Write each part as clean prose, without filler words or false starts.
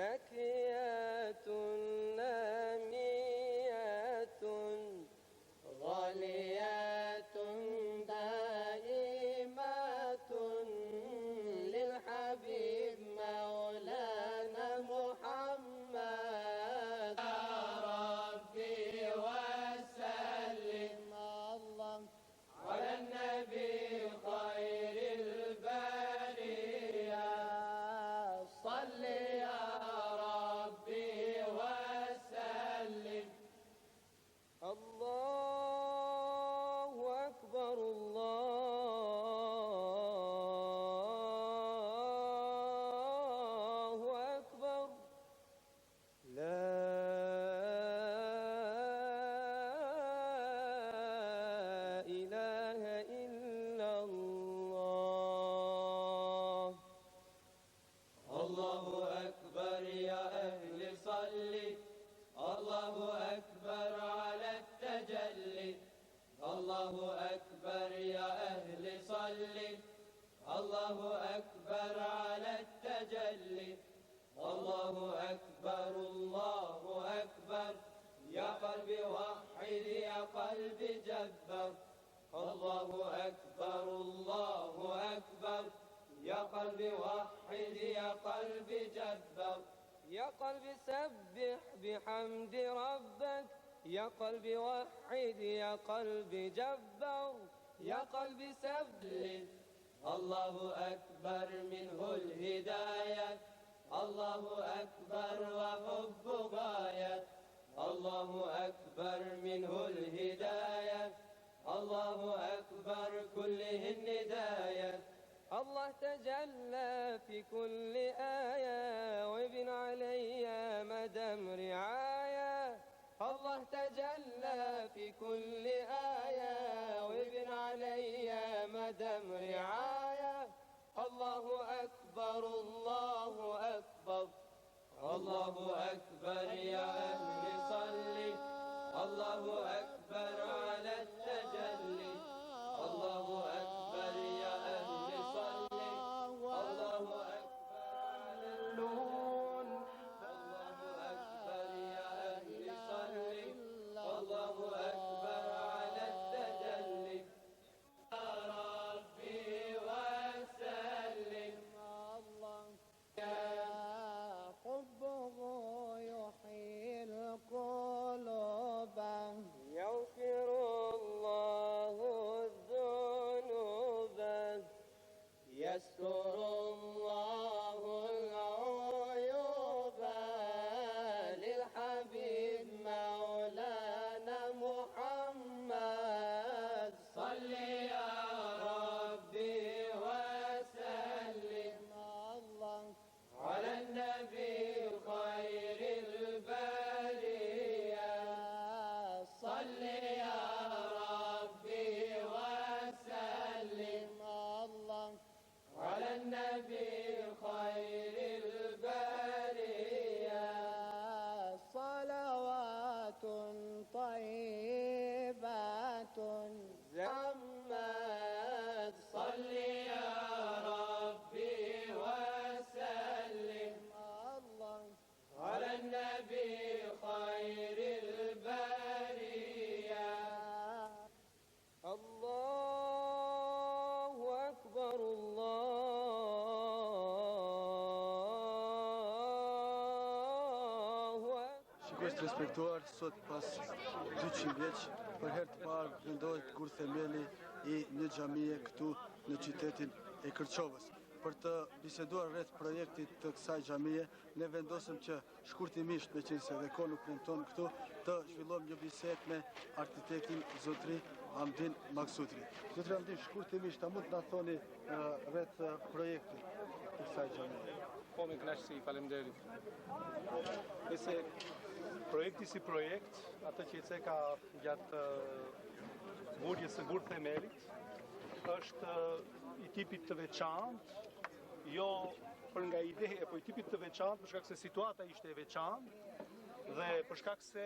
زاكيات ناميات غاليات دائمات للحبيب مولانا محمد. يا ربي وسلم الله على النبي خير البرية. صل يا ربي وسلم. الله أكبر الله أكبر لا إله إلا الله. الله أكبر يا أهل صلي. الله أكبر على التجلي. الله أكبر يا أهل صلي. الله أكبر على التجلي. الله أكبر الله أكبر يا قلبي وحد يا قلبي جبر. الله أكبر الله أكبر يا قلبي وحد يا قلبي جبر. يا قلبي سبح بحمد ربك. يا قلبي وحد يا قلبي جبر. يا قلبي سبح. الله أكبر منه الهداية. الله أكبر وحب غاية. الله أكبر منه الهداية. الله أكبر كله النداية. الله تجلى في كل آية وابن علي مدام رعاية. الله تجلى في كل آية وابن علي مدام رعاية. الله أكبر الله أكبر. الله أكبر يا أهل صلي. الله أكبر على التجلي. الله أكبر يا أهل صلي. الله أكبر على اللون. الله أكبر يا أهل صلي. الله أكبر على التجلي. يا ربي وسلم. الله حبه يحيي القلوب. يغفر الله الذنوب. يستر الله العيوب للحبيب مولانا محمد. صل يا ربي وسلم الله على النبي خير البرية. صل يا ربي وسلم الله على النبي خير البرية. صلوات طيبات محمد. صل يا ربي وسلم الله على النبي خير البرية. الله أكبر الله أكبر. Shikues të respektuar, sot pas 200 vjeç, për herë të parë vendohet kur themeli i një xhamie këtu në qytetin e Kërçovës. Për të biseduar rreth projektit të kësaj xhamie, ne vendosëm që shkurtimisht, me qenë se dhe kohë nuk premton këtu, të zhvillojmë një bisedë me arkitektin zotri Hamdin Maksutri. Zotri Hamdin, shkurtimisht, a mund të na thoni rreth projektit të kësaj xhamie? Po, me kënaqësi, faleminderit. Nëse projekti si projekt, atë që e ka gjatë burjes së gur themelit, është i tipit të veçantë, jo për nga ide, po i tipit të veçantë, për shkak se situata ishte e veçantë dhe për shkak se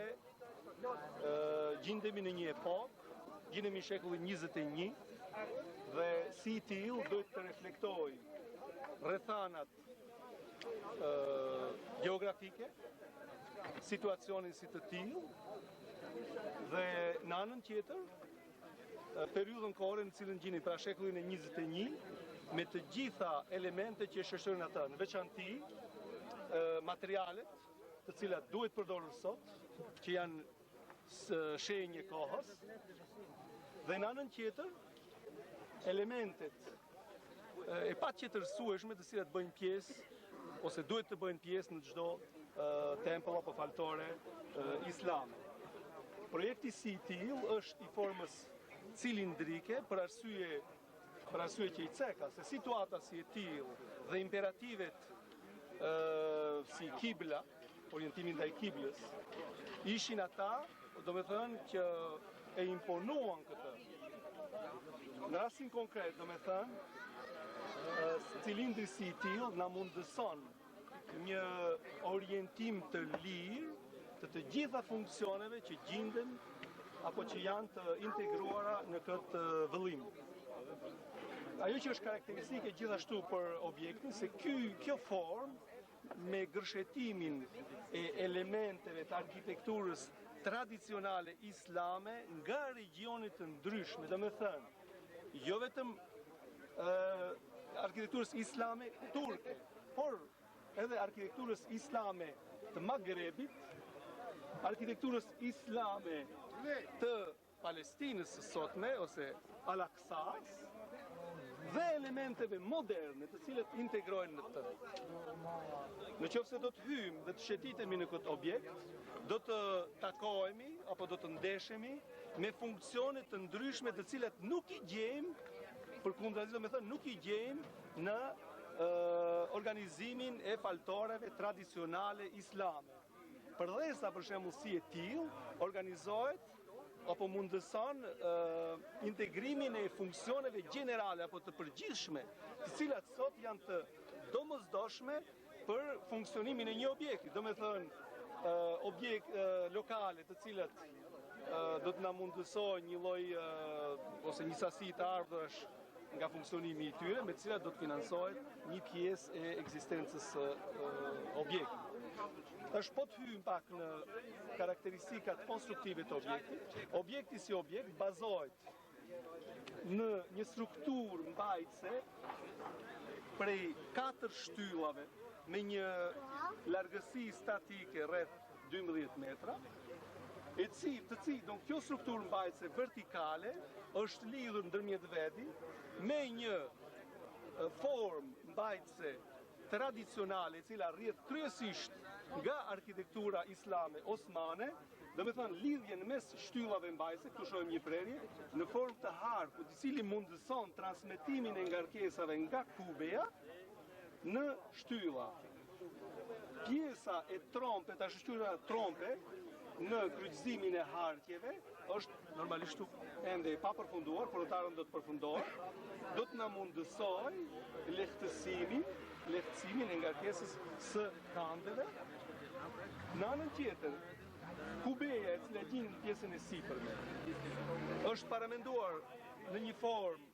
gjindemi në një epokë, gjindemi në shekullin 21 dhe si i tillë duhet të reflektoj rrethanat geografike, situacionin si të tillë, dhe në anën tjetër, periudhën kohore në cilën gjeni pra shekullin e 21, me të gjitha elemente që shoqërojnë atë, në veçanti materialet të cilat duhet përdorur sot, që janë shenjë kohës, dhe në anën tjetër, elementet e patjetërsueshme të cilat bëjnë pjesë, ose duhet të bëjnë pjesë në çdo tempull apo faltore islame. Projekti si i tillë është i formës cilindrike për arsye që i ceka se situata si e tillë dhe imperativet si kibla, orientimin ndaj kiblës, ishin ata, do me thënë që e imponuan këtë. Në rastin konkret, do me thënë, cilindri si i tillë na mundëson një orientim të lirë të gjitha funksioneve që gjenden apo që janë të integruara në këtë vëllim. Ajo që është karakteristike gjithashtu për objektin, se kjo formë me gërshetimin e elementeve të arkitekturës tradicionale islame nga regionet të ndryshme, do me thënë, jo vetëm arkitekturës islame turke, por edhe arkitekturës islame të Magrebit, arkitekturës islame të Palestinës së sotme, ose Al-Aqsas, dhe elementeve moderne të cilët integrojnë në të. Në qoftë se do të hyjmë dhe të shëtitemi në këtë objekt, do të takohemi apo do të ndeshemi me funksione të ndryshme të cilat nuk i gjejmë, përkundrazi, do me thënë, nuk i gjejmë në organizimin e faltoreve tradicionale islame. Përdhesa, për shembull, si e tillë, organizohet apo mundëson integrimin e funksioneve gjenerale apo të përgjithshme, të cilat sot janë të domosdoshme për funksionimin e një objekti. Do me thënë, objekt lokale të cilat do të na mundësojnë një lloj ose një sasi të ardhurash nga funksionimi i tyre, me të cilat do të financohet një pjesë e ekzistencës së objektit. Është po të hyjmë pak në karakteristikat konstruktive të objektit. Objekti si objekt bazohet në një strukturë mbajtëse prej 4 shtyllave me një largësi statike rreth 12 metra, kjo strukturë mbajtëse vertikale është lidhur ndërmjet veti me një formë mbajtëse tradicionale, e cila rrjedh kryesisht nga arkitektura islame osmane, do me thënë lidhjen mes shtyllave mbajtëse, këtu shohim një prerje, në formë të harkut, i cili mundëson transmetimin e ngarkesave nga kubeja në shtylla. Pjesa e trompe, tash shtylla trompe, në kryqëzimin e harkjeve, është normalisht ende pa përfunduar, por do të përfundohet, do të na mundësoj lehtësimin e ngarkesës së kandeve. Në anën tjetër, kubeja, e cila gjen në pjesën e sipërme, është paramenduar në një formë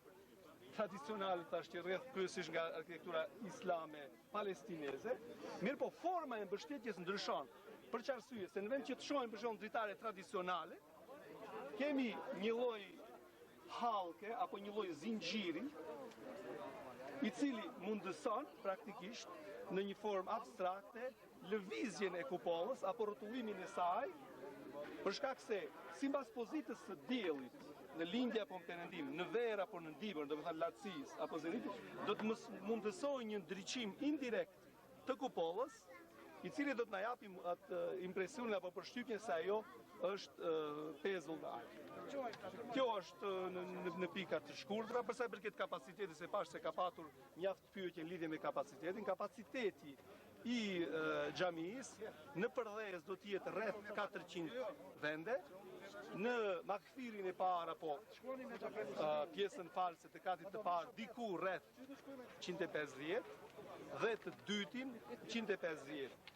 tradicionale, tash që rreth kryesisht nga arkitektura islame palestineze, mirë po forma e mbështetjes ndryshon. Për që arsye, se në vend që të shohim për shembull dritare tradicionale, kemi një lloj hallke apo një lloj zinxhiri, i cili mundëson praktikisht në një formë abstrakte lëvizjen e kupollës apo rrotullimin e saj, për shkak se sipas pozitës së diellit në lindje apo në perëndim, në verë apo në ndibër, do të thënë lartësisë apo zenitit, do të mundësojë një ndriçim indirekt të kupollës, i cili do të na japi atë impresionin apo përshtypjen se ajo është pezullare. Kjo është në pika të shkurtra, për sa i përket kapacitetit, se pash se ka patur mjaft pyetje në lidhje me kapacitetin. Kapaciteti i xhamisë në përdhes do të jetë rreth 400 vende, në makfirin e parë apo pjesën false të katit të parë diku rreth 150 dhe të dytin 150.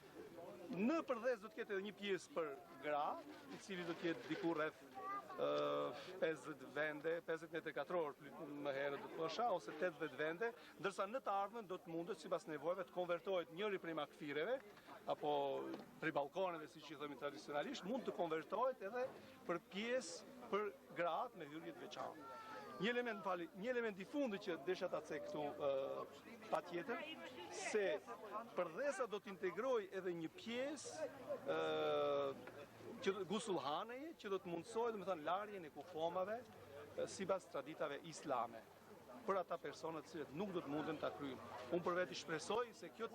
Në përdhes do të ketë edhe një pjesë për gra, i cili do të ketë diku rreth 50 vende, 50 metër katror më herët do të thosha, ose 80 vende, ndërsa në të ardhmen do të mundet sipas nevojave të konvertohet njëri prej makfireve apo prej balkoneve, siç i themi tradicionalisht, mund të konvertohet edhe për pjesë për gratë me hyrje të veçantë. Një element i fundit që desha ta cek këtu patjetër, se përdhesa do të integrojë edhe një pjesë gusulhaneje që do të mundësojë, domethënë, larjen e kufomave sipas traditave islame për ata personat që nuk do të munden ta kryejnë. Unë për vetë shpresoj se kjo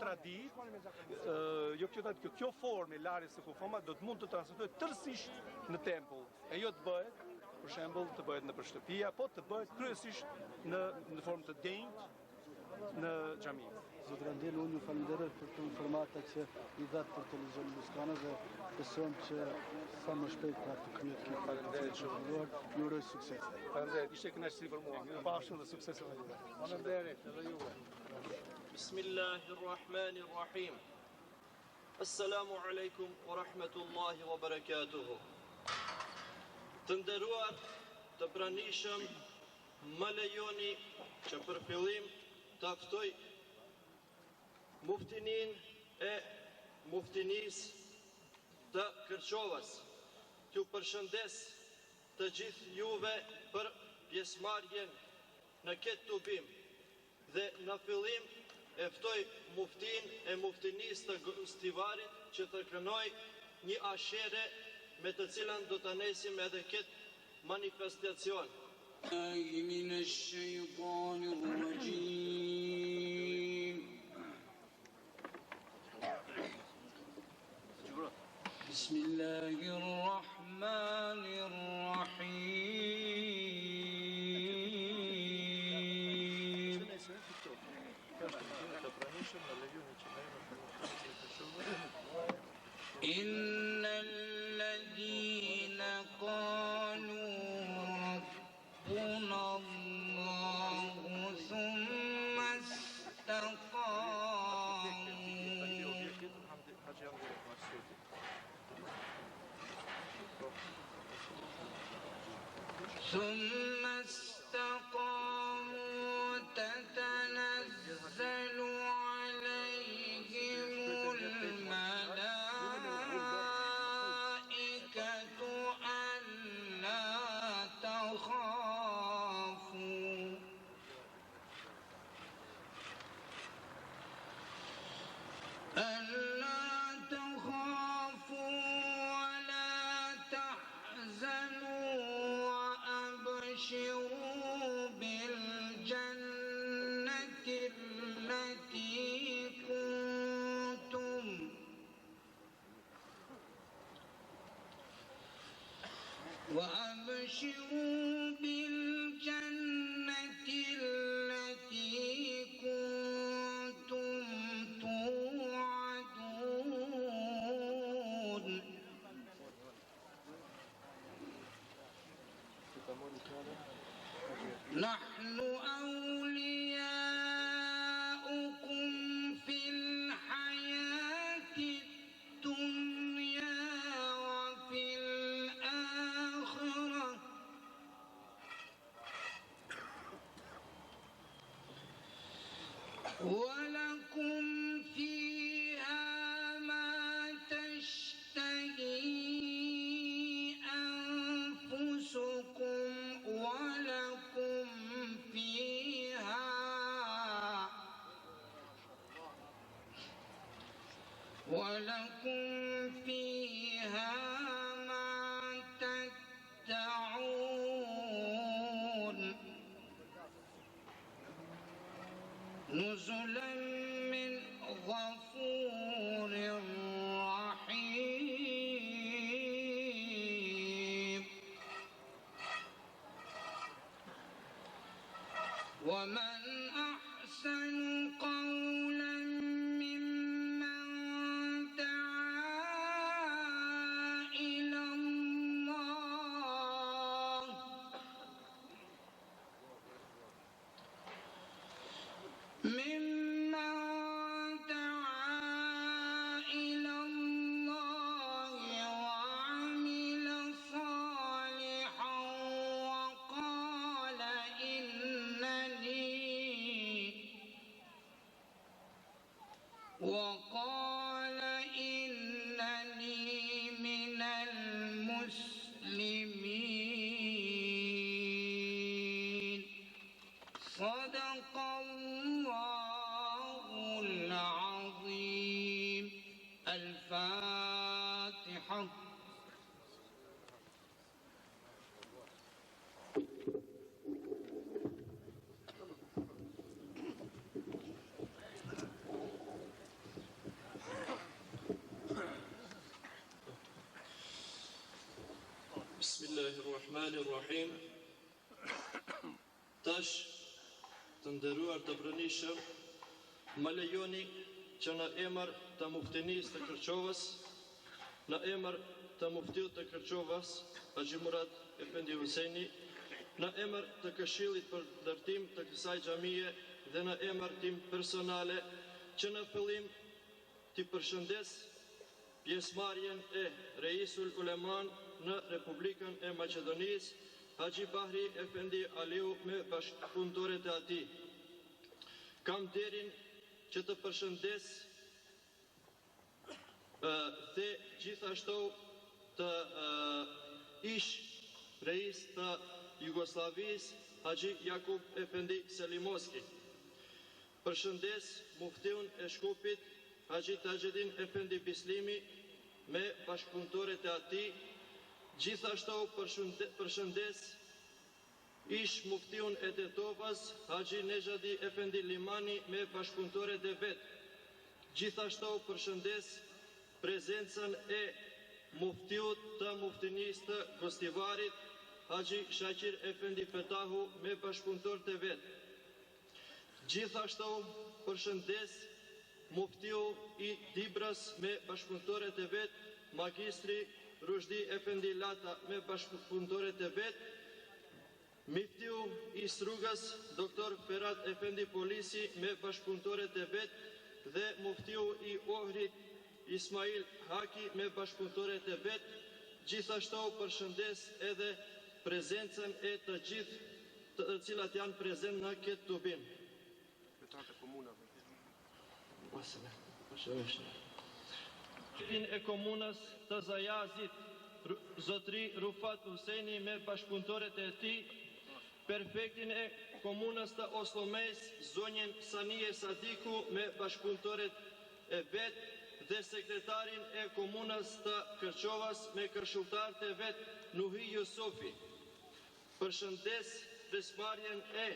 kjo formë e larjes së kufomave do të mund të transmetohet tërësisht në tempull, e jo të bëhet, për shembull, të bëhet nëpër shtëpia, po të bëhet kryesisht në formë të denjtë në xhami. Zot Randel, unë ju falenderoj për të informata që i dhatë për televizionin Luskana dhe besojmë që sa më shpejt pra të kryet kjo Faleminderit shumë. Ju uroj sukses. Faleminderit, ishte kënaqësi për mua. Ju bashkë dhe sukses edhe juve. Faleminderit edhe juve. Bismillahirrahmanirrahim. Assalamu alaikum wa rahmatullahi wa barakatuhu. Të nderuar, të pranishëm, më lejoni që për fillim të ftoj muftinin e muftinis të Kërçovës. T'ju përshëndes të gjithë juve për pjesëmarrjen në këtë tubim dhe në fillim e ftoj muftin e muftinis të Stivarit që të kënoj një ashere me të cilën do të nesim edhe këtë manifestacion. من الشيطان الرجيم بسم الله الرحمن الرحيم إن الذين قالوا ربنا الله ثم استقاموا تتنزل عليهم الملائكة ألا تخافوا ولا تحزنوا وأبشروا بالجنة التي كنتم توعدون نحن أولياؤكم في الحياة الدنيا وفي الآخرة ولكم فيها ما تشتهي أنفسكم ولكم فيها ما تدعون نزلا من غفور رحيم ومن أحسن قولا ممن دعا إلى الله إلى الفاتحة. Bismillahirrahmanirrahim. Tash të nderuar të brënishëm, më lejoni që në emër të muftinisë të Kërçovës, në emër të muftiut të Kërçovës, Haxhi Murad Efendi Huseni, në emër të Këshillit për ndërtim të kësaj xhamie dhe në emër tim personale, që në fillim t'i përshëndes pjesëmarrjen e Reisul Uleman në Republikën e Maqedonisë, Haxhi Bahri Efendi Aliu me bashkëpunëtorët e ati. Kam nderin që të përshëndes dhe gjithashtu të ish reis të Jugosllavisë, Haxhi Jakub Efendi Selimoski. Përshëndes muftiun e Shkupit, Haxhi Taxhedin Efendi Bislimi me bashkëpunëtorët e ati. Gjithashtu përshëndes ish muftiun e Tetovës, Haxhi Nezhadi Efendi Limani me bashkëpunëtorët e vet. Gjithashtu përshëndes prezencën e muftiut të muftinisë të Gostivarit, Haxhi Shaqir Efendi Fetahu me bashkëpunëtorët e vet. Gjithashtu përshëndes muftiu i Dibras me bashkëpunëtorët e vet, Magistri Rushdi Efendi Lata me bashkëpunëtorët e vet, muftiu i Strugës, Doktor Ferhat Efendi Polisi me bashkëpunëtorët e vet dhe muftiu i Ohrit Ismail Haki me bashkëpunëtorët e vet. Gjithashtu përshëndes edhe prezencën e të gjithë të cilat janë prezent në këtë tubim. E komunës të Zajazit, Zotri Rufat Huseni me bashkëpunëtorët e tij, prefektin e komunës të Oslomejs, zonjën Sanie Sadiku me bashkëpunëtorët e vet dhe sekretarin e komunës të Kërçovës me këshilltarët e vet, Nuhi Jusufi. Përshëndes pjesëmarrjen e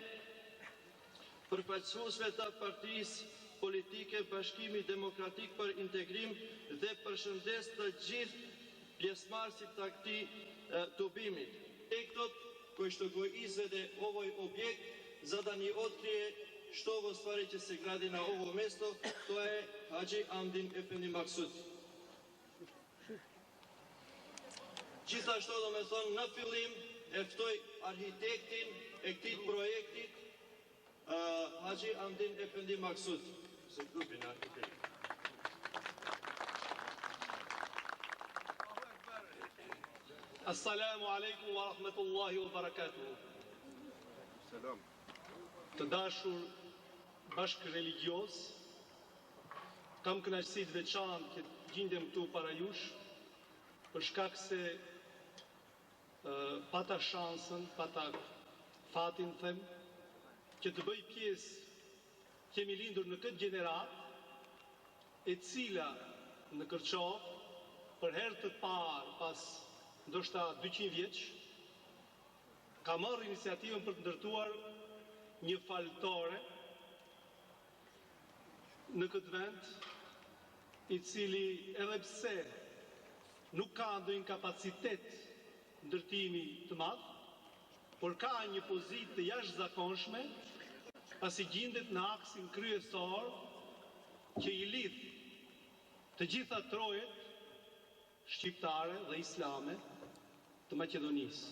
përfaqësuesve të partisë politike Bashkimi Demokratik për Integrim dhe përshëndes të gjithë pjesëmarrësit të këtij tubimit. Projektot koji što go izvede ovaj objekt, za da ni otkrije što ovo stvari će se gradi na ovo mesto, to je Haxhi Amdin Efendi Maksut. Gjithashtu do me thonë në fillim e ftoj arhitektin e këtij projektit, Haxhi Amdin Efendi Maksut. Se grupin arhitekt. Assalamu alaikum wa rahmatullahi wa barakatuhu. Të dashur bashkë religios, kam kënaqësi të veçantë që gjendem këtu para jush, për shkak se pata shansën, pata fatin them, që të bëj pjesë, kemi lindur në këtë gjenerat, e cila në Kërçovë, për herë të parë pas ndoshta 200 vjeç, ka marrë iniciativën për të ndërtuar një faltore në këtë vend, i cili edhe pse nuk ka ndonjë kapacitet ndërtimi të madh, por ka një pozitë të jashtëzakonshme, pasi gjendet në aksin kryesor që i lidh të gjitha trojet shqiptare dhe islame të Maqedonisë.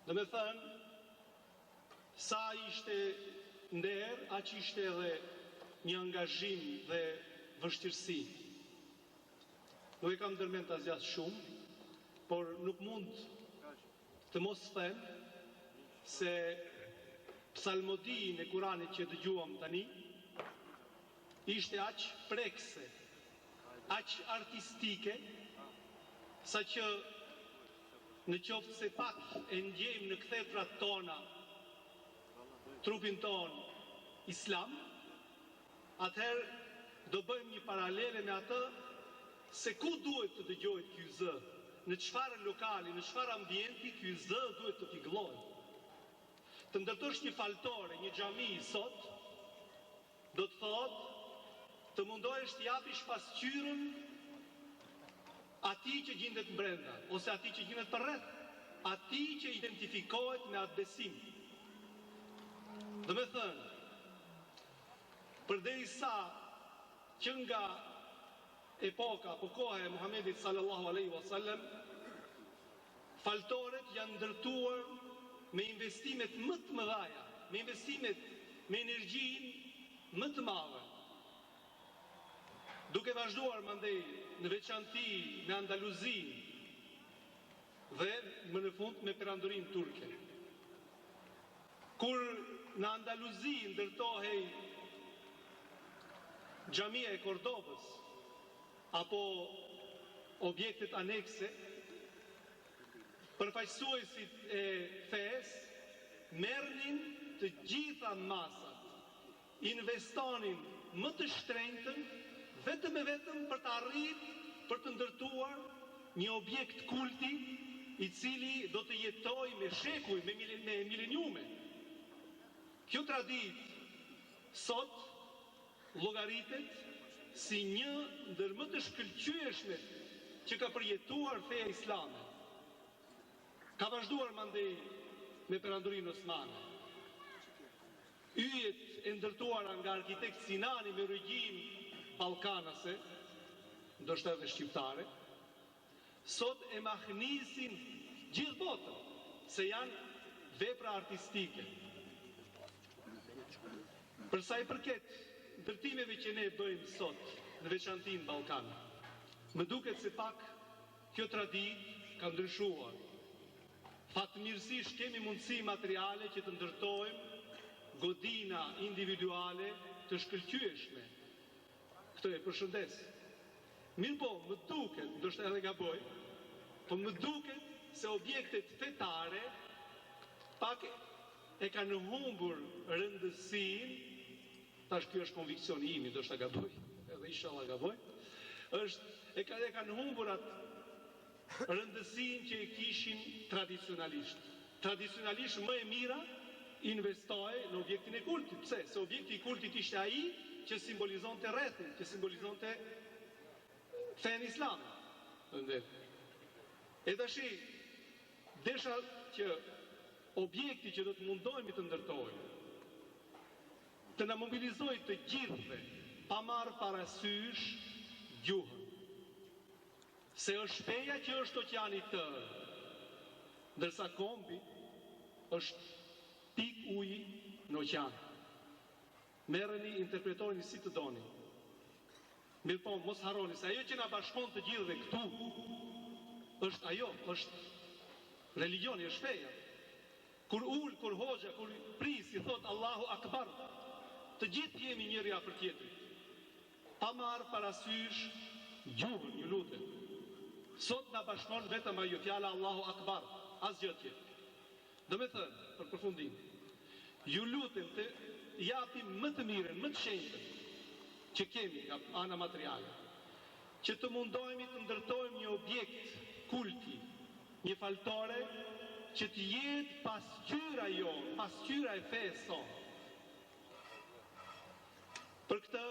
Do me thënë, sa ishte nder, aq ishte edhe një angazhim dhe vështirësi. Nuk e kam ndërmend ta zgjas shumë, por nuk mund të mos them se psalmodinë e Kuranit që dëgjuam tani ishte aq prekse, aq artistike, sa që në qoftë se pak e ndjejmë në kthefrat tona trupin ton islam, atëherë do bëjmë një paralele me atë se ku duhet të dëgjohet ky zë, në çfarë lokali, në çfarë ambienti ky zë duhet të tigëllojë. Të ndërtosh një faltore, një xhami sot, do të thotë të mundohesh të japish pasqyrën atij që gjendet brenda, ose atij që gjendet përreth, atij që identifikohet me atë besim. Do me thënë, përderisa që nga epoka, apo koha e Muhamedit sallallahu alaihi wasallam, faltoret janë ndërtuar me investimet më të mëdha, me investimet me energjinë më të madhe. Duke vazhduar mandej në veçanti me Andaluzinë dhe më në fund me perandorinë turke. Kur në Andaluzi ndërtohej xhamia e Kordobës apo objektet anekse, përfaqësuesit e fesë merrnin të gjitha masat, investonin më të shtrenjtën vetëm e vetëm për të arritur, për të ndërtuar një objekt kulti i cili do të jetojë me shekuj, me mileniume. Kjo traditë sot llogaritet si një ndër më të shkëlqyeshmet që ka përjetuar feja islame. Ka vazhduar mandej me perandorinë osmane. Yjet e ndërtuara nga arkitekt Sinani me regjim ballkanase, ndoshta edhe shqiptare, sot e mahnisin gjithë botën, se janë vepra artistike. Për sa i përket ndërtimeve që ne bëjmë sot në veçanti në Ballkan, më duket se pak kjo traditë ka ndryshuar. Fatmirësisht kemi mundësi materiale që të ndërtojmë godina individuale të shkëlqyeshme. Këtë e përshëndes. Mirë po, më duket, ndoshta edhe gaboj, po më duket se objektet fetare pak e kanë humbur rëndësinë. Tash kjo është konviksioni im, ndoshta gaboj, edhe inshallah gaboj. E kanë humbur atë rëndësinë që e kishin tradicionalisht. Tradicionalisht më e mira investoi në objektin e kultit. Pse? Se objekti i kultit ishte ai që simbolizonte rrethin, që simbolizonte fen islame. E tashi, desha që objekti që do të mundohemi të ndërtojmë, të na mobilizojë të gjithëve, pa marrë parasysh gjuhën. Se është feja që është oqeani tërë, ndërsa kombi është pik uji në oqean. Merreni, interpretojeni si të doni. Mirë po, mos harroni se ajo që na bashkon të gjithëve këtu është ajo, është religioni, është feja. Kur ul, kur hoxha, kur pris i thot Allahu Akbar, të gjithë jemi njëri afër tjetrit. Pa marrë parasysh gjuhën, ju lutem. Sot na bashkon vetëm ajo fjala Allahu Akbar, asgjë tjetër. Do me thënë, për përfundim, ju lutem të japim më të mirën, më të shenjtën që kemi nga ana materiale, që të mundohemi të ndërtojmë një objekt kulti, një faltore që të jetë pasqyra jo, pasqyra e fesë sonë. Për këtë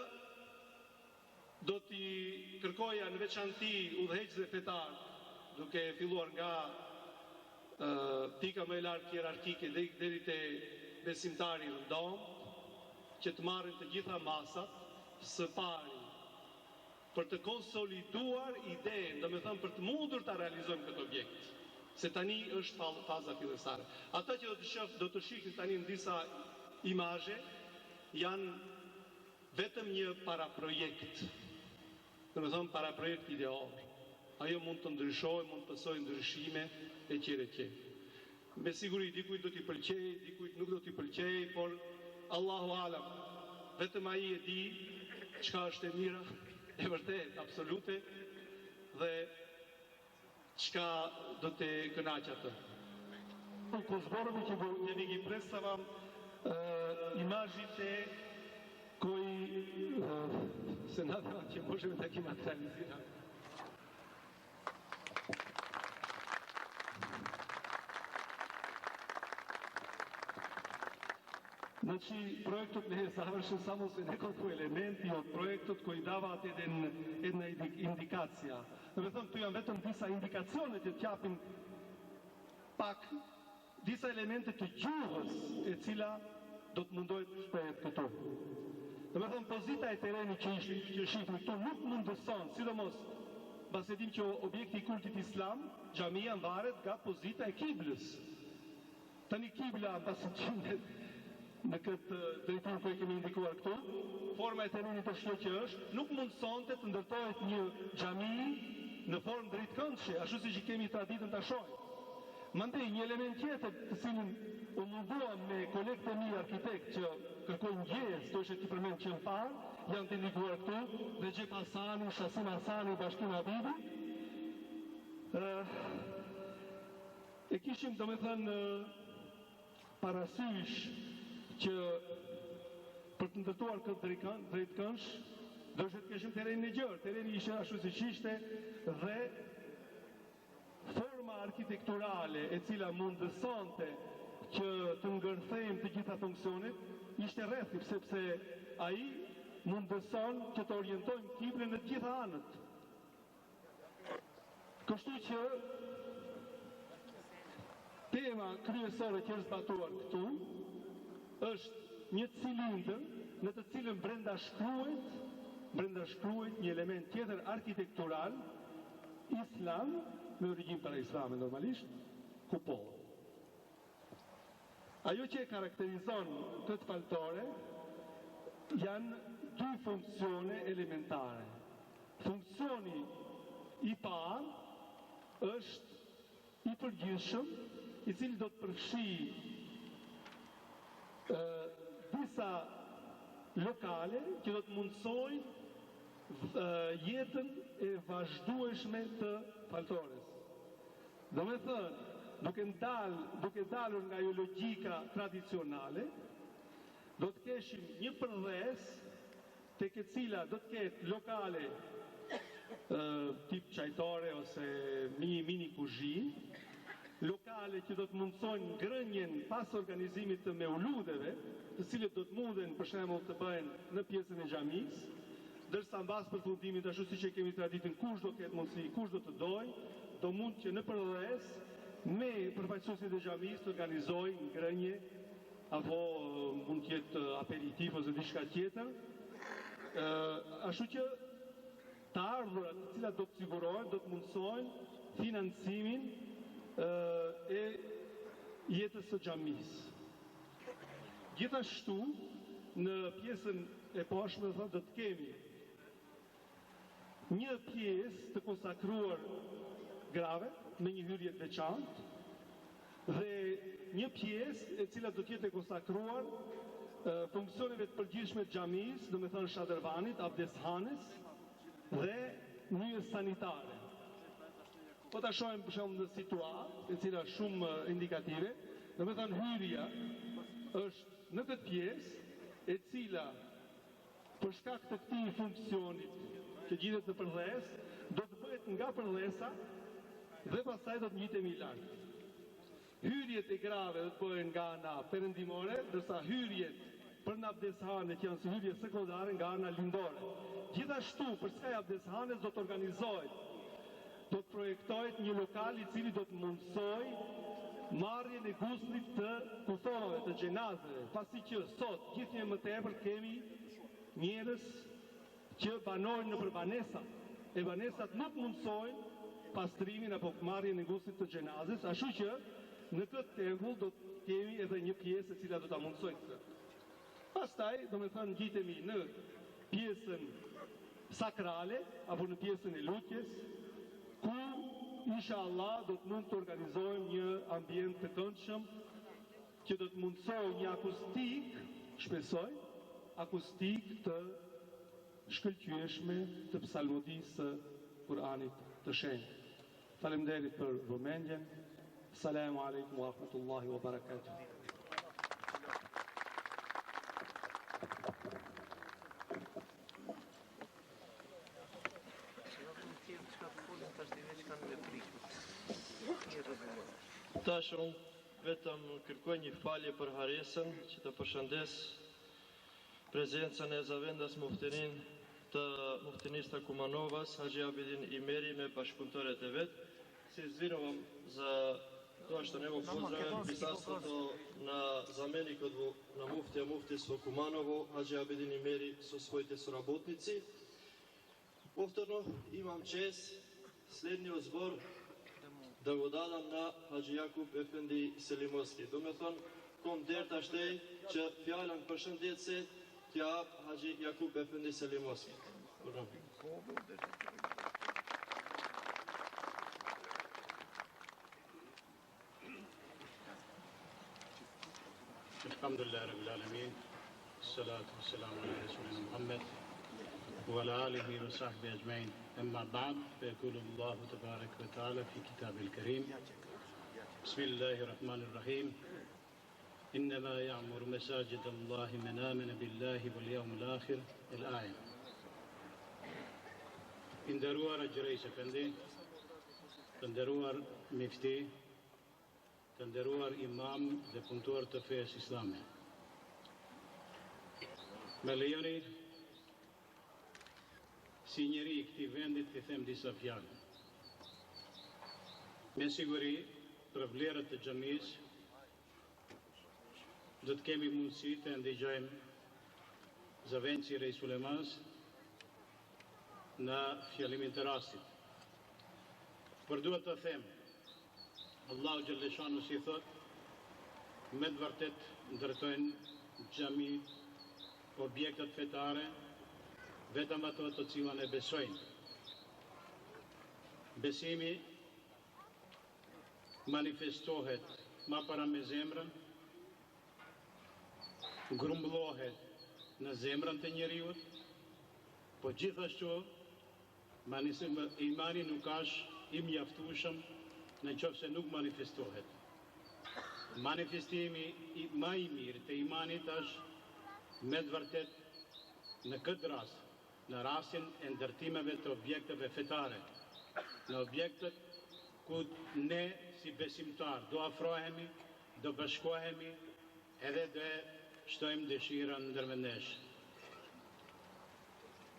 do t'i kërkoja në veçanti udhëheqësve fetar, duke filluar nga pika më e lartë hierarkike deri te besimtari rëndom, që të marrin të gjitha masat së pari për të konsoliduar idenë, domethënë për të mundur ta realizojmë këtë objekt. Se tani është faza fillestare. Ata që do të shihin tani në disa imazhe janë vetëm një paraprojekt. Domethënë paraprojekt ideal. Ajo mund të ndryshojë, mund të pësojë ndryshime e tjera. Me siguri dikujt do t'i pëlqejë, dikujt nuk do t'i pëlqejë, por Allahu alam, vetëm ai e di çka është e mira, e vërtet, absolute, dhe çka do të kënaqë atë. Po zborëmi që ne vigi predstavam imazhite koji se nadam će možemo takvim realizirati. Znači, projektот не е завршен само со неколку елементи од проектот кои даваат една индикација. Наведам, туј јам ветам диса индикациони ќе ќапин пак диса елементи të gjuhës e cila do të mundohet të shprehet këtu. Domethënë pozita e terrenit që shihni këtu nuk mundëson, sidomos mbas e dim që objekti I kultit islam, xhamia varet nga pozita e kiblës. Tani kibla mbas qendet në këtë drejtim që kemi indikuar këtu, forma e terrenit është që është, nuk mundsonte të ndërtohet një xhami në formë drejtkëndshë, ashtu siç kemi traditën ta shohim. Mandej një element tjetër të cilin u munduam me kolegët e mi arkitekt që kërkojnë ndjes, to është ti përmend që në parë, janë të indikuar këtu, Recep Hasani, Shasim Hasani, Bashkim Habibi. E kishim domethënë parasysh që për të ndërtuar këtë drejtkëndsh, do të kishim terrenin e gjerë, terreni ishte ashtu siç ishte dhe forma arkitekturale e cila mundësonte që të ngërthejmë të gjitha funksionet, ishte rrethip, sepse ai mundëson që të orientojmë kiblën në të gjitha anët. Kështu që tema kryesore që është zbatuar këtu është një cilindër në të cilën brenda shkruhet një element tjetër arkitektural, islam, me origjinë para islame normalisht, kupoll. Ajo që e karakterizon këtë faltore janë dy funksione elementare. Funksioni I parë është I përgjithshëm, I cili do të përfshijë disa lokale që do të mundsojnë jetën e vazhdueshme të faltores. Do me thënë, duke dalur nga jo logjika tradicionale, do të keshim një përdhes tek e cila do të ketë lokale tip qajtore ose mini kuzhinë, lokale që do të mundsojnë ngrënjen pas organizimit të meuludeve, të cilët do të mundën për shembull të bëhen në pjesën e xhamisë, ndërsa mbas përfundimit ashtu siç e kemi traditën, kush do ketë mundësi, kush do të dojë, do mund që në përdhes me përfaqësuesit e xhamisë të organizojnë ngrënje apo mund të jetë aperitiv ose diçka tjetër. Ashtu që të ardhurat të cilat do të sigurohen, do të mundsojnë financimin e jetës së xhamisë. Gjithashtu, në pjesën e poshtme do të kemi një pjesë të konsakruar grave me një hyrje të veçantë dhe një pjesë e cila do të jetë e konsakruar funksioneve të përgjithshme të xhamisë, domethënë shadërvanit, abdeshanes dhe mënyrës sanitare. Po ta shohim për shembull në situatë e cila është shumë indikative, domethënë hyrja është në këtë pjesë e cila për shkak të këtij funksionit që gjithet në përdhes, do të bëhet nga përdhesa dhe pastaj do të njitemi lart. Hyrjet e grave do të bëhen nga ana perëndimore, ndërsa hyrjet për në abdeshanet që janë si hyrje sekondare nga ana lindore. Gjithashtu, për skaj abdeshanes do të organizohet, do të projektohet një lokal I cili do të mundsoj marrjen e guslit të kufonave, të xhenazeve, pasi që sot gjithnjë më tepër kemi njerëz që banojnë nëpër banesa, e banesat nuk mundsojnë pastrimin apo marrjen e guslit të xhenazes, ashtu që në këtë tempull do të kemi edhe një pjesë e cila do ta mundsojë këtë. Pastaj, domethënë ngjitemi në pjesën sakrale apo në pjesën e lutjes, ku inshallah do të mund të organizojmë një ambient të këndshëm që do të mundsojë një akustik, shpresoj, akustik të shkëlqyeshme të psalmodisë së Kur'anit të shenjtë. Faleminderit për vëmendjen. Selamu alaikum wa rahmatullahi wa barakatuh. Tash unë vetëm kërkoj një falje për haresën, që të përshëndes prezencën e zavendas muftinin të muftinisë të Kumanovas, Haxhi Abidin Imeri me bashkëpunëtorët e vetë, si zvirovam za to što ne mogu pozdraviti prisutstvo na zamjeniku na muftijstvo Kumanovo, Haxhi Abidin Imeri su svojite suraботници. Повторно имам чест следния збор да го дадам на Haxhi Jakub Efendi Selimoski. Do me thonë, kom der të ashtej që fjallën përshëndetse t'ja hap Haxhi Jakub Efendi Selimoski. الحمد لله رب العالمين الصلاة والسلام على رسولنا محمد وعلى آله وصحبه أجمعين أما بعد فيقول الله تبارك وتعالى في كتابه الكريم بسم الله الرحمن الرحيم إنما يعمر مساجد الله من آمن بالله واليوم الآخر الآية Nderuar Gjërejsh Efendi, të nderuar mifti, të nderuar imam dhe punëtor të fesë islame. Me lejoni, si njeri i këtij vendit të them disa fjalë. Me siguri, për vlerët të xhamisë, do të kemi mundësi të ndëgjojmë Zavenci Rej Sulemas në fjalimin të rastit. Por duhet të them, Allahu Gjellëshanu si thot, me të vërtet ndërtojnë xhami, objektet fetare, vetëm ato të cilën e besojnë. Besimi manifestohet ma para me zemrën, grumbullohet në zemrën të njeriut, po gjithashtu imani nuk është i mjaftueshëm në qoftë se nuk manifestohet. Manifestimi më i mirë të imanit është me të vërtet në këtë rast, në rastin e ndërtimeve të objekteve fetare, në objektet ku ne si besimtar do afrohemi, do bashkohemi edhe do shtojmë dëshirën ndërmjet nesh.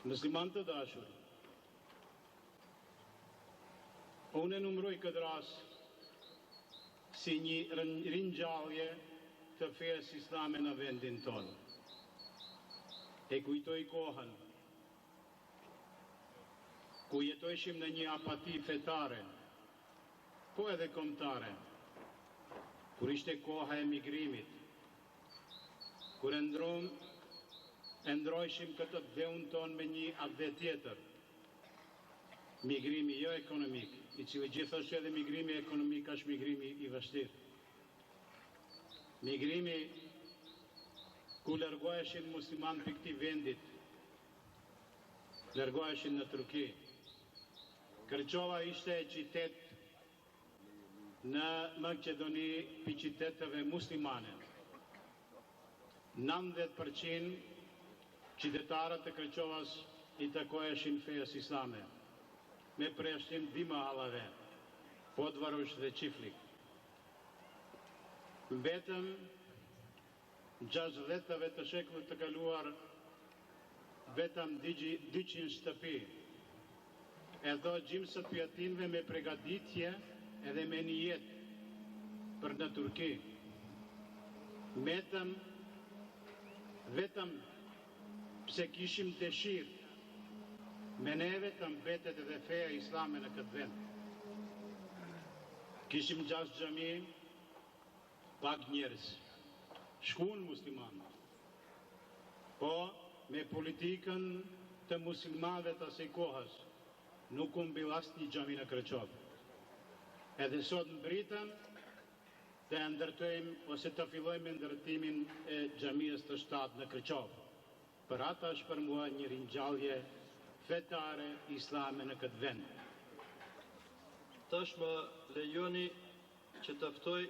Musliman të dashur, unë e numëroj këtë rast si një ringjallje të fesë islame në vendin tonë. E kujtoj kohën ku jetojshim në një apati fetare, po edhe kombëtare, kur ishte koha e migrimit, kur e ndrojshim këtë dheun ton me një adhe tjetër, migrimi jo ekonomik, i cili gjithashtu edhe migrimi ekonomik është migrimi i vështirë. Migrimi ku largoheshin musliman për këtij vendit, largoheshin në Turqi. Kërçova ishte e qytet në Maqedoni për qyteteve muslimane. 90% qytetarët të Kërçovas i takoheshin fesë islame, me Preshtin, Dima Hallave, Podvarush dhe Çiflik. Vetëm 60-tave të shekullit të kaluar, vetëm 200 shtëpi, edhe gjimsët pjatinve me pregaditje edhe me një jetë për në Turqi. Vetëm pse kishim dëshirë, me neve të mbetet edhe feja islame në këtë vend. Kishim 6 xhami, pak njerëz, shkuan muslimanë. Po, me politikën të muslimanëve të asaj kohës, nuk u mbyll asnjë xhami në Kërçov. Edhe sot mbritëm të ndërtojmë ose të fillojmë ndërtimin e xhamisë të 7 në Kërçov. Për ata është për mua një ringjallje fetare islame në këtë vend. Tash më lejoni që të ftoj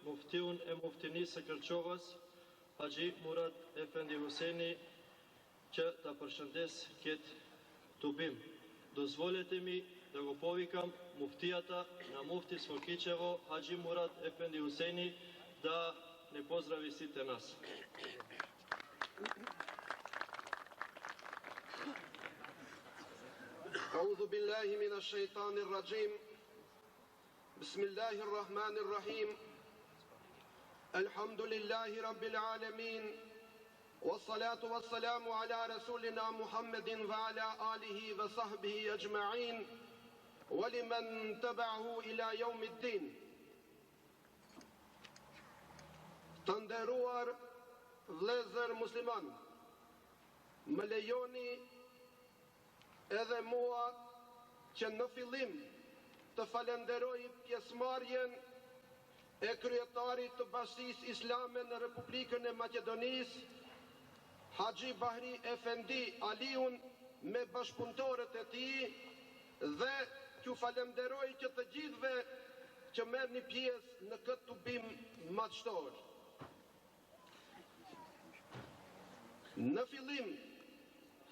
muftiun e muftinisë së Kërçovës, Haxhi Murat Efendi Huseni, që ta përshëndes këtë tubim. Dozvolete mi da go povikam muftijata na mufti Svokićevo, Haxhi Murat Efendi Huseni, da ne pozdravi site nas. أعوذ بالله من الشيطان الرجيم بسم الله الرحمن الرحيم الحمد لله رب العالمين والصلاة والسلام على رسولنا محمد وعلى آله وصحبه أجمعين ولمن تبعه إلى يوم الدين. Të nderuar vëllezër musliman, më lejoni edhe mua që në fillim të falenderoj pjesëmarrjen e kryetarit të Bashkisë Islame në Republikën e Maqedonisë, Haxhi Bahri Efendi Aliun me bashkëpunëtorët e tij dhe t'ju falenderoj që të gjithëve që merrni pjesë në këtë tubim madhështor. Në fillim,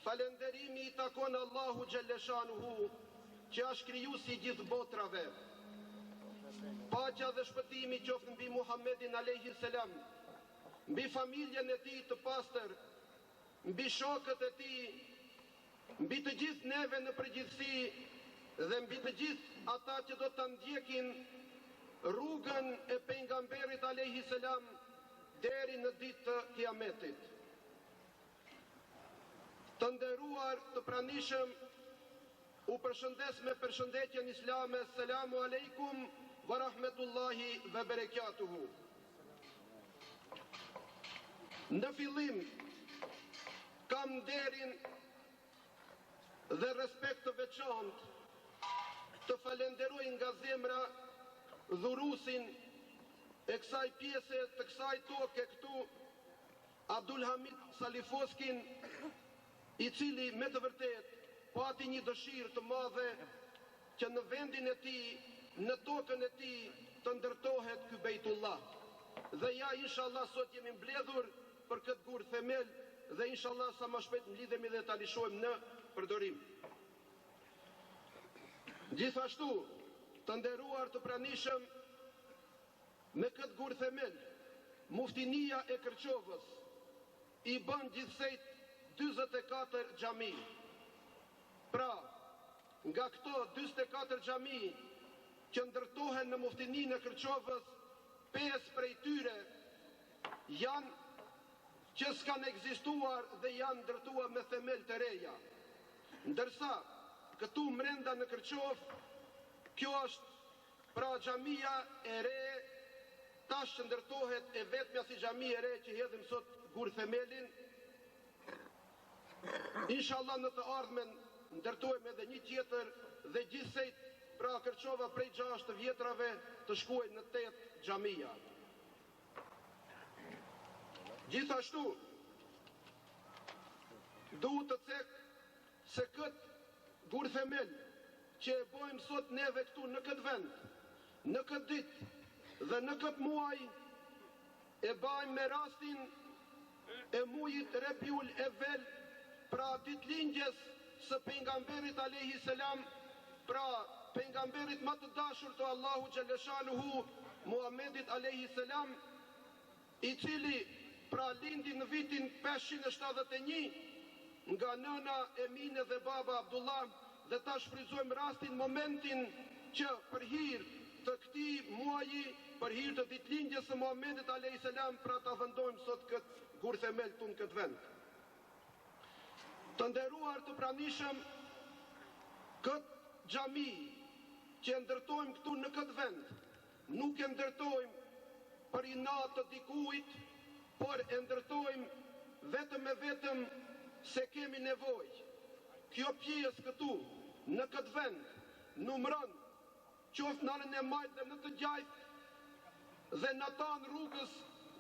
falenderimi i takon Allahu Gjelleshanuhu, që është krijuesi i gjithë botrave. Paqja dhe shpëtimi qoftë mbi Muhammedin alayhi salam, mbi familjen e tij të pastër, mbi shokët e tij, mbi të gjithë neve në përgjithësi dhe mbi të gjithë ata që do të ndjekin rrugën e pejgamberit alayhi salam deri në ditë të Kiametit. Të nderuar të pranishëm, u përshëndes me përshëndetjen islame, selamu alejkum wa rahmetullahi wa barakatuhu. Në fillim, kam nderin dhe respekt të veçantë të falenderoj nga zemra dhurusin e kësaj pjese të kësaj toke këtu, Abdulhamid Salifoskin, i cili me të vërtet pati një dëshirë të madhe që në vendin e tij, në tokën e tij të ndërtohet ky Bejtullah. Dhe ja, inshallah, sot jemi mbledhur për këtë gur themel dhe inshallah sa më shpejt mlidhemi dhe ta lishojmë në përdorim. Gjithashtu, të nderuar të pranishëm, me këtë gur themel, Muftinia e Kërçovës i bën gjithsej 44 xhami. Pra, nga këto 44 xhami që ndërtohen në Muftininë e Kërçovës, 5 prej tyre janë që s'kan ekzistuar dhe janë ndërtuar me themel të reja. Ndërsa, këtu mrenda në Kërçovë, kjo është pra xhamia e re, tash që ndërtohet e vetmja si xhami e re që hedhim sot gur themelin. Inshallah në të ardhmen ndërtojmë edhe një tjetër dhe gjithsejt pra Kërçova prej 6 vjetrave të shkuajnë në 8 xhamia. Gjithashtu, duhet të cek se këtë gur themel që e bojmë sot neve këtu në këtë vend, në këtë ditë dhe në këtë muaj, e bajmë me rastin e mujit Rebiul Evvel, pra ditëlindjes së pejgamberit alayhi salam, pra pejgamberit më të dashur të Allahu Gjelleshanuhu, Muhammedit alayhi salam, i cili pra lindi në vitin 571 nga nëna Emine dhe baba Abdullah, dhe ta shfrytëzojmë rastin, momentin që për hir të këtij muaji, për hir të ditëlindjes së Muhammedit alayhi salam, pra ta vendojmë sot këtë gur themel këtu në këtë vend. Të nderuar të pranishëm, këtë xhami që e ndërtojmë këtu në këtë vend, nuk e ndërtojmë për inat të dikujt, por e ndërtojmë vetëm e vetëm se kemi nevojë. Kjo pjesë këtu, në këtë vend, numëron qoftë në anën e majtë dhe në të gjajtë, dhe në tanë rrugës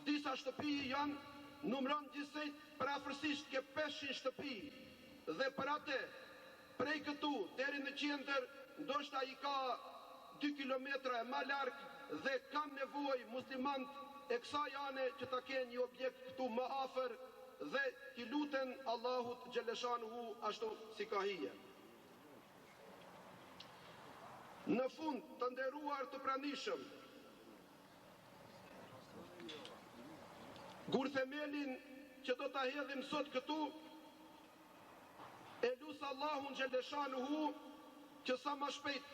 disa shtëpi janë, numëron gjithsej për afërsisht ke 500 shtëpi. Dhe për atë, prej këtu deri në qendër, ndoshta i ka 2 kilometra e më larg dhe kanë nevojë muslimanët e kësaj ane që ta kenë një objekt këtu më afër dhe t'i luten Allahut Gjelleshanuhu ashtu si ka hije. Në fund, të nderuar të pranishëm, Gur themelin që do ta hedhim sot këtu, e lusë Allahun Gjeleshanuhu që sa ma shpejt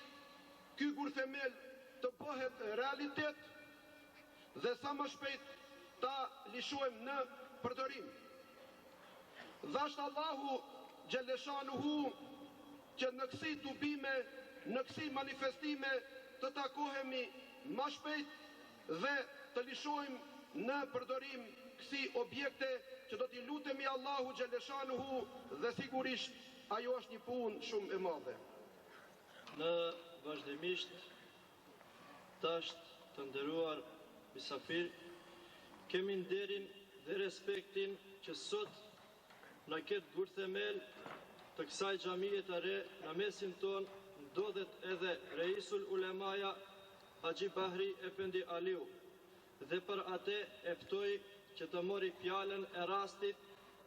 ky gur themel të bëhet realitet dhe sa ma shpejt ta lishojmë në përdorim. Dhashtë Allahu Gjeleshanuhu që në kësi tubime, në kësi manifestime të takohemi ma shpejt dhe të lishojmë në përdorim kësi objekte që do t'i lutemi Allahu Gjeleshanuhu dhe sigurisht ajo është një punë shumë e madhe. Në vazhdimisht tasht të nderuar misafir, kemi nderin dhe respektin që sot në këtë gur themel të kësaj xhamie të re në mesin ton ndodhet edhe Reisul Ulemaja Haxhi Bahri Efendi Aliu, dhe për atë e ftoj që të mori fjalën e rastit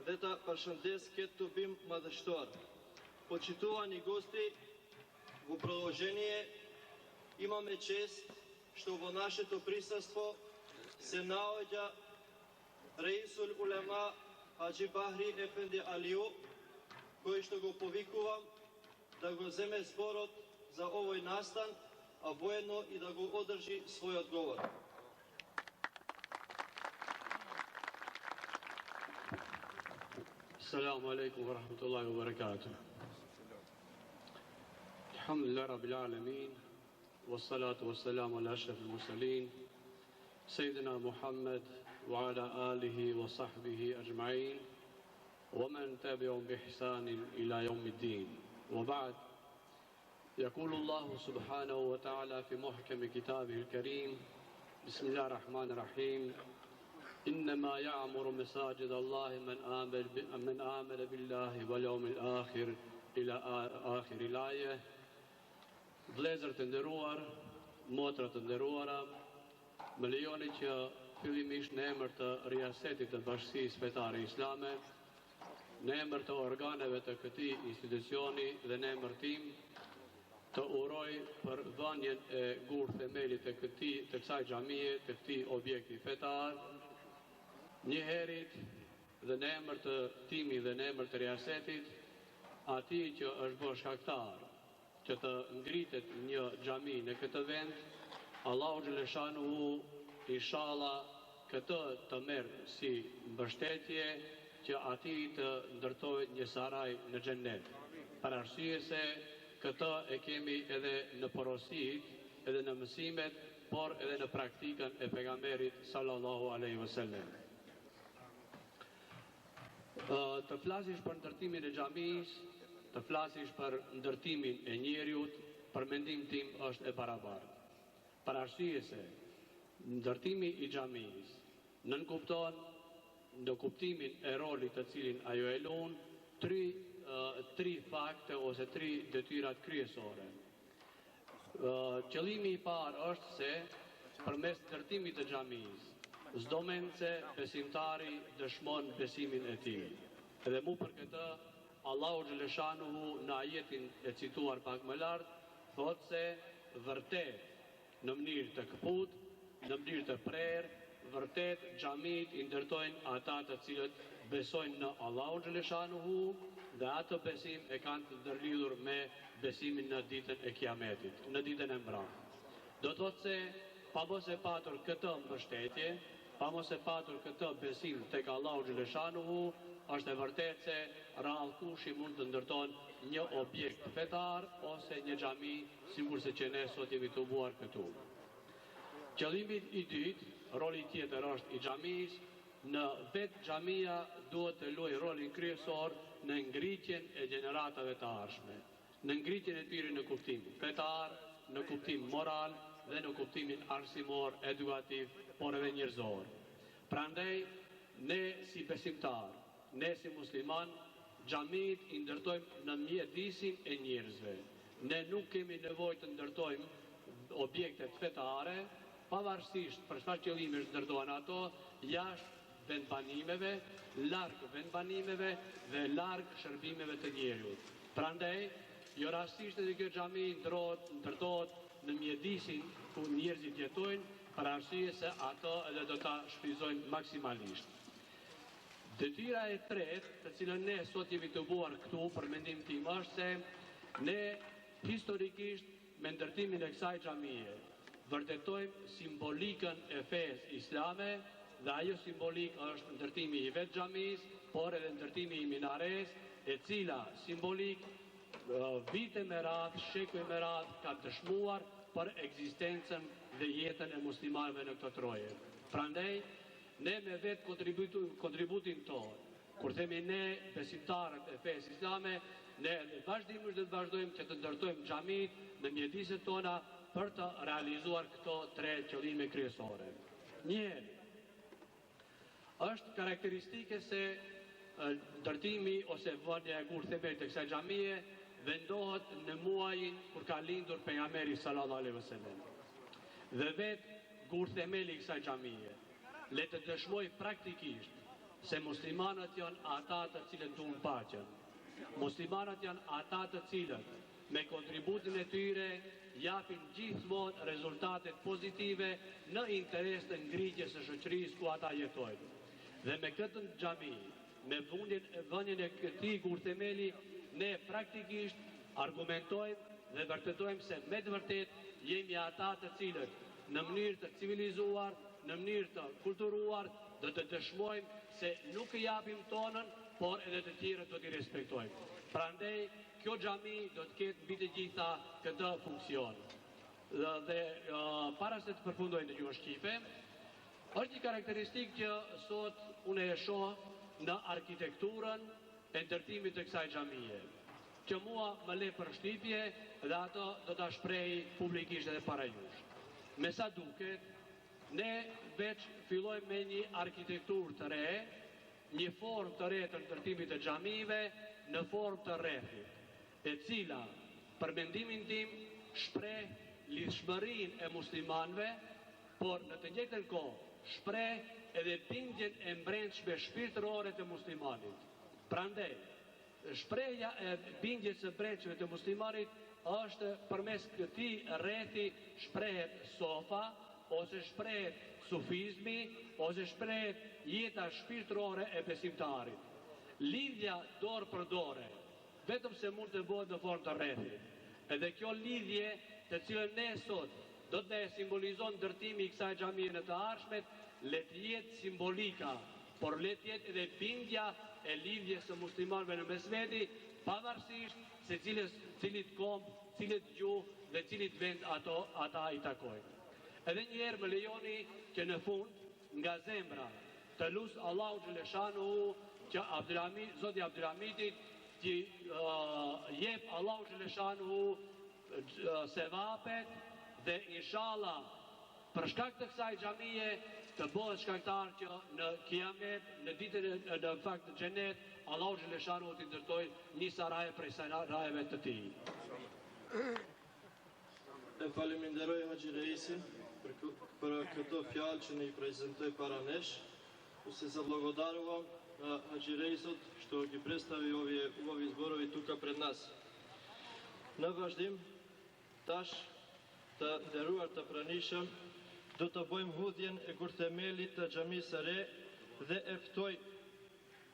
dhe të përshëndes këtë tubim madhështor. Počitovani gosti, u продолжение imаме чест što во нашето присъство се наоѓа Reisul Ulema Haxhi Bahri Efendi Aliu, кој што го повикувам да го земе зборот за овој настан, а воедно и да го одржи својот говор. السلام عليكم ورحمة الله وبركاته. الحمد لله رب العالمين والصلاة والسلام على أشرف المرسلين سيدنا محمد وعلى آله وصحبه أجمعين ومن تبعهم بإحسان إلى يوم الدين. وبعد، يقول الله سبحانه وتعالى في محكم كتابه الكريم: بسم الله الرحمن الرحيم: إنما يعمر مساجد الله من آمن بالله واليوم الآخر إلى آخر الآية. Vëllezër të nderuar, motra të nderuara, më lejoni që fillimisht në emër të riasetit të Bashkisë Fetare Islame, në emër të organeve të këtij institucioni dhe në emër tim, të uroj për dhënien e gur themelit të kësaj xhamie, të këtij objekti fetar, njëherit dhe në emër të timi dhe në emër të riasetit, atij që është bërë shkaktar që të ngritet një xhami në këtë vend, Allahu Gjeleshanuhu inshallah këtë të merr si mbështetje që atij të ndërtojë një saraj në xhennet. Për arsye se këtë e kemi edhe në porosit, edhe në mësimet, por edhe në praktikën e pejgamberit sallallahu alaihi wasallam. Të flasësh për ndërtimin e xhamisë, të flasësh për ndërtimin e njeriut, për mendim tim është e barabartë. Për arsye se ndërtimi i xhamisë nënkupton në kuptimin e rolit të cilin ajo e lun tri fakte ose tri detyrat kryesore. Qëllimi i parë është se përmes ndërtimit të xhamisë çdo mendse besimtari dëshmon besimin e tij. Dhe mu për këtë Allahu Gjeleshanuhu në ajetin e cituar pak më lart thotë se vërtet në mënyrë të këput, në mënyrë të prerë, vërtet xhamit i ndërtojnë ata të cilët besojnë në Allahu Gjeleshanuhu dhe atë besim e kanë të ndërlidhur me besimin në ditën e Kiametit, në ditën e mbrëmjes. Do të thotë se pa mos e patur këtë mbështetje, pa mos e patur këtë besim tek Allahu Gjeleshanuhu, është e vërtet se rallkushi mund të ndërton një objekt fetar ose një xhami, sikur se që ne sot jemi të buar këtu. Qëllimi i dytë, roli tjetër është i xhamisë, në vetë xhamia duhet të luajë rolin kryesor në ngritjen e gjeneratave të ardhshme, në ngritjen e tyre në kuptim fetar, në kuptim moral dhe në kuptimin arsimor, edukativ, por edhe njerëzor. Prandaj, ne si besimtar, ne si musliman, xhamit i ndërtojmë në mjedisin e njerëzve. Ne nuk kemi nevojë të ndërtojmë objektet fetare, pavarësisht për çfarë qëllimi ndërtohen ato, jashtë vendbanimeve, larg vendbanimeve dhe larg shërbimeve të njerëzit. Prandaj, jo rastisht edhe kjo xhami ndërtohet në mjedisin ku njerëzit jetojnë, për arsye se ato edhe do ta shfrytëzojnë maksimalisht. Detyra e tretë, të cilën ne sot jemi të buar këtu për mendim tim, është se ne historikisht me ndërtimin e kësaj xhamie vërtetojmë simbolikën e fesë islame dhe ajo simbolik është ndërtimi i vetë xhamis, por edhe ndërtimi i minares, e cila simbolik vite me radhë, shekuj me radhë ka dëshmuar për ekzistencën dhe jetën e muslimanëve në këtë troje. Prandaj, ne me vetë kontributin tonë, kur themi ne besimtarët e fesë islame, ne vazhdimisht dhe të vazhdojmë që të ndërtojmë xhamit në mjediset tona për të realizuar këto tre qëllime kryesore. Njëri, është karakteristike se ndërtimi ose vënia e kurthemelit të kësaj xhamie vendohet në muajin kur ka lindur pejgamberi sallallahu alaihi wasallam. Dhe vetë kurthemeli i kësaj xhamie le të dëshmoj praktikisht se muslimanët janë ata të cilët duan paqen. Muslimanët janë ata të cilët me kontributin e tyre japin gjithmonë rezultatet pozitive në interes të ngritjes së shoqërisë ku ata jetojnë. Dhe me këtë xhami, me vënien e këtij kurthemeli, ne praktikisht argumentojmë dhe vërtetojmë se me të vërtet jemi ata të cilët në mënyrë të civilizuar, në mënyrë të kulturuar, do të dëshmojmë se nuk i japim tonën, por edhe të tjerët do t'i respektojmë. Prandaj, kjo xhami do të ketë mbi të gjitha këtë funksion. Dhe para se të përfundoj në gjuhën shqipe, është një karakteristikë që sot unë e shoh në arkitekturën e ndërtimit të kësaj xhamie, që mua më le përshtypje dhe ato do ta shpreh publikisht edhe para jush. Me sa duket, ne veç fillojmë me një arkitekturë të re, një formë të re të ndërtimit të xhamive në formë të rrethit, e cila, për mendimin tim, shpreh lidhshmërinë e muslimanëve, por në të njëjtën kohë shpreh edhe bindjen e brendshme shpirtërore të muslimanit. Prandaj, shprehja e bindjes së brendshme të muslimanit është përmes këtij rrethi shprehet sofa, ose shprehet sufizmi, ose shprehet jeta shpirtërore e besimtarit. Lidhja dorë për dorë, vetëm se mund të bëhet në formë të rrethit. Edhe kjo lidhje të cilën ne sot do të simbolizon ndërtimi i kësaj xhamie në të ardhshmet, le të jetë simbolika, por le të jetë edhe bindja e lidhjes së muslimanëve në mes veti, pavarësisht se cilit kom, cilit gjuhë dhe cilit vend ata i takojnë. Edhe një herë më lejoni që në fund, nga zemra, të lusë Allahu Xheleshanuhu që Zoti Abdulhamidit t'i jep Allahu Xheleshanuhu sevapet dhe inshallah për shkak të kësaj xhamie të bëhet shkaktar që në kiamet, në ditën në fakt në xhenet, Allahu Xheleshanuhu t'i ndërtoj një saraje prej sarajeve të tij. E falenderoj Haxhi Reisin për këto fjalë që ne i prezentoi para nesh. Se zablagodarujem na Haxhi Reisot što ги представи ovi zborovi tuka pred nas. Në vazhdim, tash të nderuar të pranishëm, do të bëjmë hudhjen e kurthemelit të xhamisë së re dhe e ftoj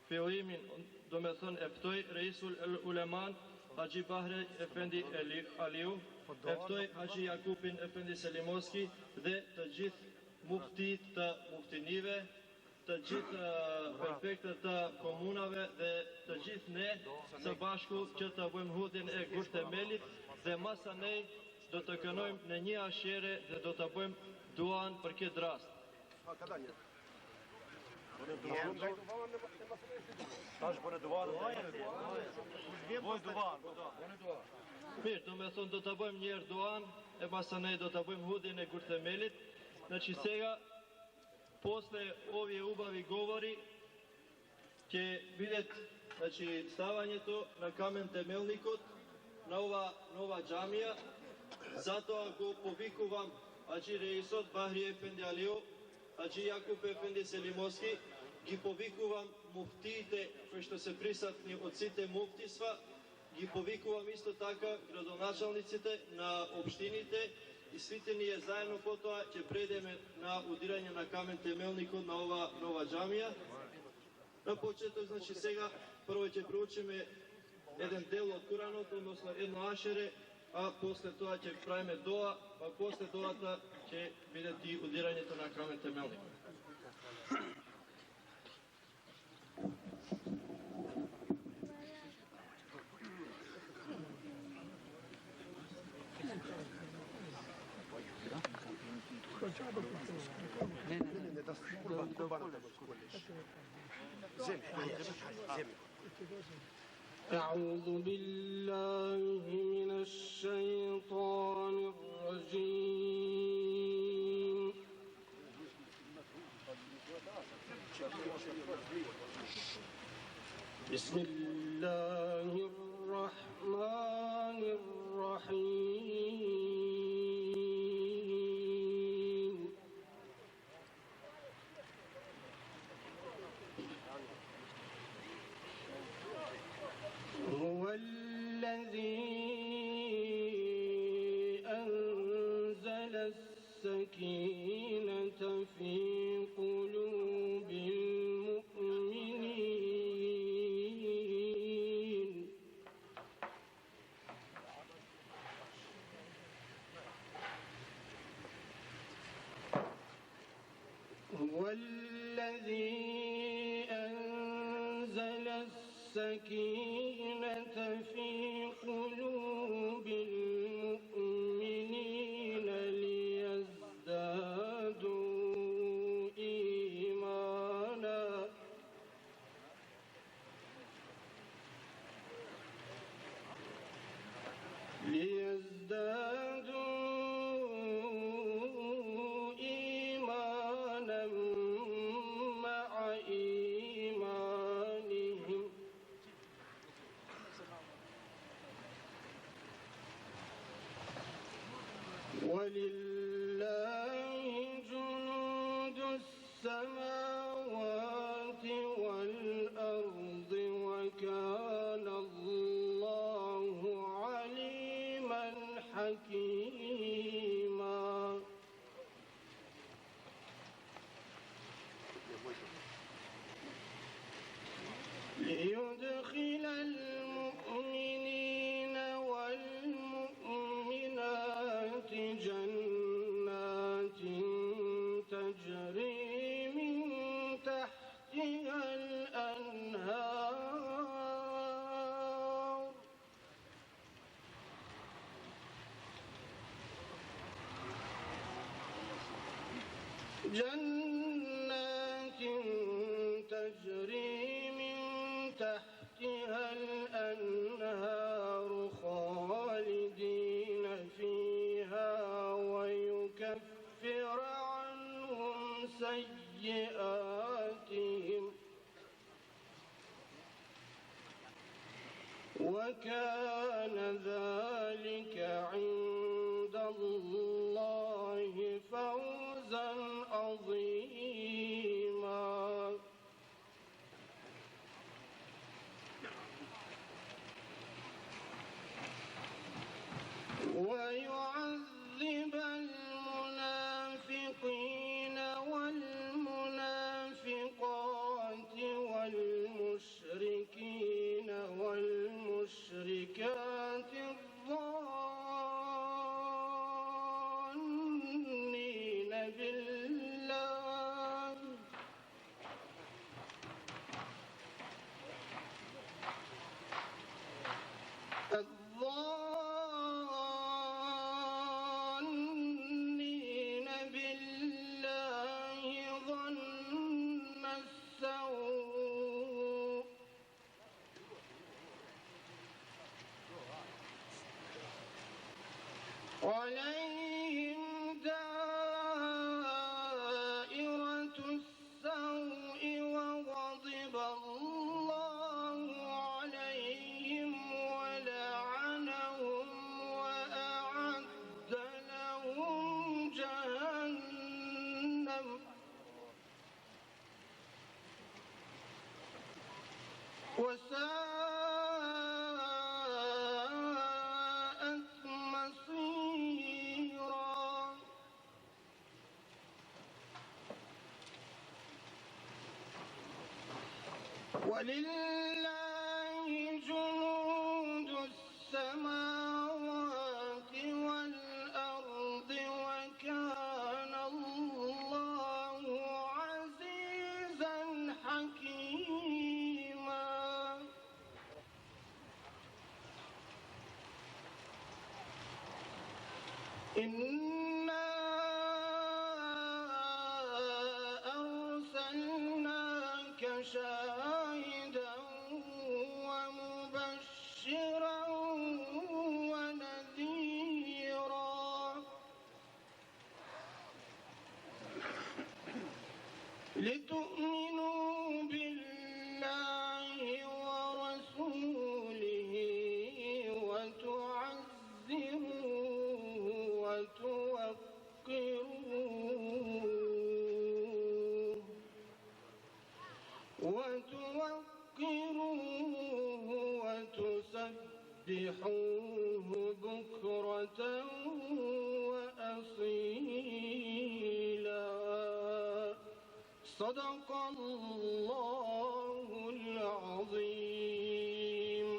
fillimin, do me thënë e ftoj Reisul Uleman Haxhi Bahre Efendi Aliu, e ftoj Haxhi Jakupin Efendi Selimoski dhe të gjithë muftit të muftinive, të gjithë prefektët të komunave dhe të gjithë ne së bashku që të bëjmë hudhjen e kurthemelit dhe masanej do të kënojmë në një ashere dhe do të bëjmë duan për këtë rast. Mirë, do me thonë do të bëjmë njerë duan, e masanej do të bëjmë hudhjen e kurthemelit, znači сега после овие убави говори ќе бидат, значи ставањето на камен темелникот на ова нова џамија. Затоа го повикувам Haxhi Reisot Bahri Efendi Aliu, Haxhi Jakub Efendi Selimoski, ги повикувам муфтиите кои што се присутни од сите муфтисва, ги повикувам исто така градоначалниците на општините изсвитени е заедно потоа ќе предеме на удирање на камен темелникот на ова нова џамија. На почеток, значи сега прво ќе проучиме еден дел од Куранот, односно едно ашере, а после тоа ќе правиме доа, а после доата ќе биде и удирањето на камен темелникот. أعوذ بالله من الشيطان الرجيم بسم الله الرحمن الرحيم هو الذي أنزل السكينة في قلوب المؤمنين هو الذي أنزل السكينة في قلوب المؤمنين ليزدادوا إيمانا مع إيمانهم ولله جنود السماوات والأرض وكان الله عليما حكيما ليدخل المؤمنين والمؤمنات جنات تجري من تحتها الأنهار جنات تجري من تحتها الأنهار خالدين فيها ويكفر عنهم سيئاتهم وكان ذلك عند الله فوزا عظيما ويعذب المنافقين والمنافقات والمشركين والمشركات الظانين بالله الظانين بالله ظن السوء عليهم دائرة السوء وغضب الله عليهم ولعنهم وأعد لهم جهنم وساءت مصيرا ولله جنود السماوات والأرض وكان الله عزيزا حكيما إنا أرسلناك شاهدا ومبشرا ونذيرا لتؤمنوا بالله ورسوله وتعزروه وتوقروه وتسبحوه بكرة وأصيلا صدق الله العظيم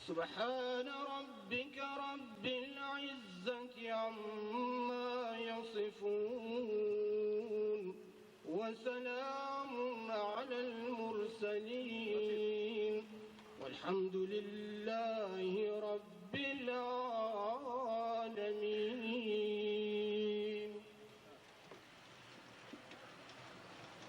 سبحان ربك رب العزة عما يصفون وسلام على المرسلين والحمد لله رب العالمين